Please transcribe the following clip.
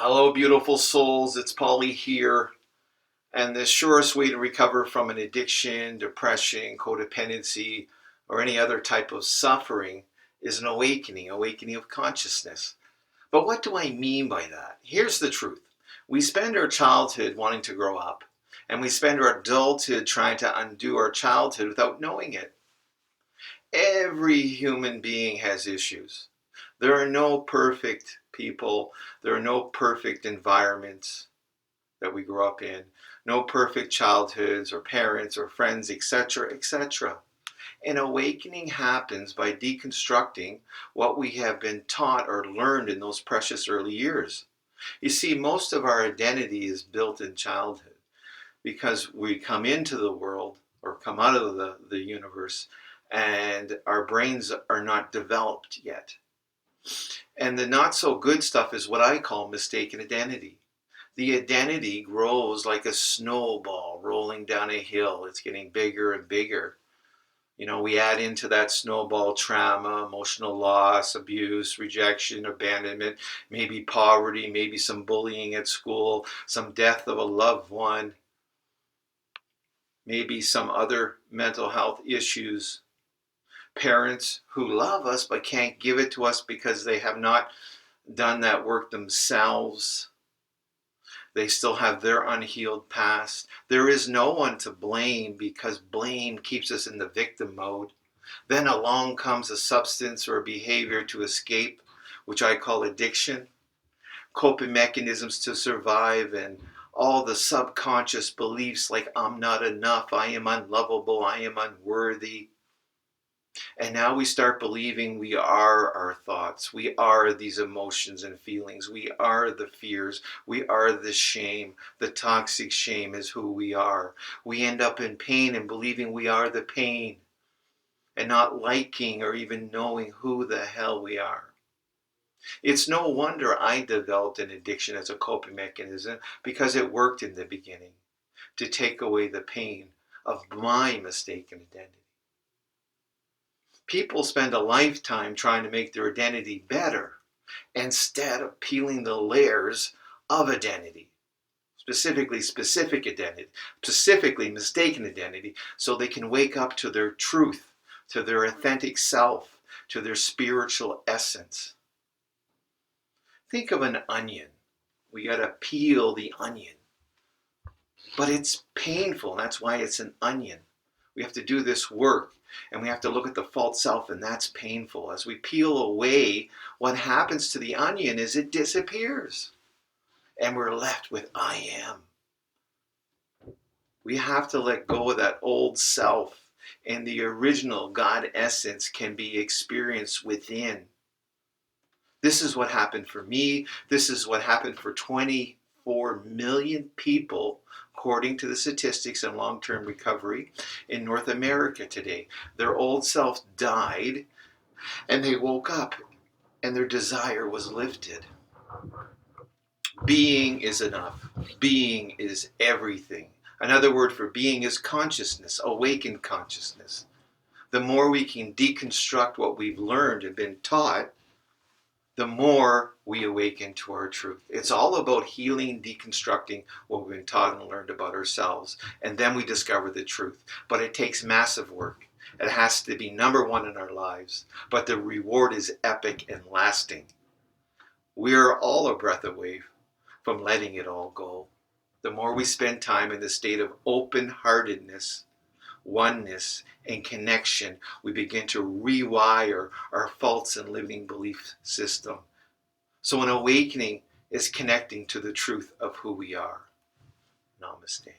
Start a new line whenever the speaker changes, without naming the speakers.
Hello, beautiful souls. It's Polly here. And the surest way to recover from an addiction, depression, codependency, or any other type of suffering is an awakening of consciousness. But what do I mean by that? Here's the truth. We spend our childhood wanting to grow up, and we spend our adulthood trying to undo our childhood without knowing it. Every human being has issues. There are no perfect people. There are no perfect environments that we grew up in, no perfect childhoods or parents or friends, etc., etc. An awakening happens by deconstructing what we have been taught or learned in those precious early years. You see, most of our identity is built in childhood because we come into the world or come out of the universe and our brains are not developed yet. And the not so good stuff is what I call mistaken identity. The identity grows like a snowball rolling down a hill. It's getting bigger and bigger. We add into that snowball trauma, emotional loss, abuse, rejection, abandonment, maybe poverty, maybe some bullying at school, some death of a loved one, maybe some other mental health issues. Parents who love us but can't give it to us because they have not done that work themselves. They still have their unhealed past. There is no one to blame because blame keeps us in the victim mode. Then along comes a substance or a behavior to escape, which I call addiction, coping mechanisms to survive, and all the subconscious beliefs like I'm not enough, I am unlovable, I am unworthy. And now we start believing we are our thoughts. We are these emotions and feelings. We are the fears. We are the shame. The toxic shame is who we are. We end up in pain and believing we are the pain and not liking or even knowing who the hell we are. It's no wonder I developed an addiction as a coping mechanism because it worked in the beginning to take away the pain of my mistaken identity. People spend a lifetime trying to make their identity better instead of peeling the layers of identity, specifically specific identity, specifically mistaken identity, so they can wake up to their truth, to their authentic self, to their spiritual essence. Think of an onion. We got to peel the onion. But it's painful, and that's why it's an onion. We have to do this work, and we have to look at the false self, and that's painful. As we peel away, what happens to the onion is it disappears, and we're left with I am. We have to let go of that old self, and the original God essence can be experienced within. This is what happened for me. This is what happened for 24 million people, according to the statistics in long-term recovery in North America today. Their old self died, and they woke up, and their desire was lifted. Being is enough. Being is everything. Another word for being is consciousness, awakened consciousness. The more we can deconstruct what we've learned and been taught, the more we awaken to our truth. It's all about healing, deconstructing what we've been taught and learned about ourselves. And then we discover the truth. But it takes massive work. It has to be number one in our lives. But the reward is epic and lasting. We are all a breath away from letting it all go. The more we spend time in the state of open-heartedness, oneness, and connection, we begin to rewire our false and limiting belief system. So an awakening is connecting to the truth of who we are. Namaste.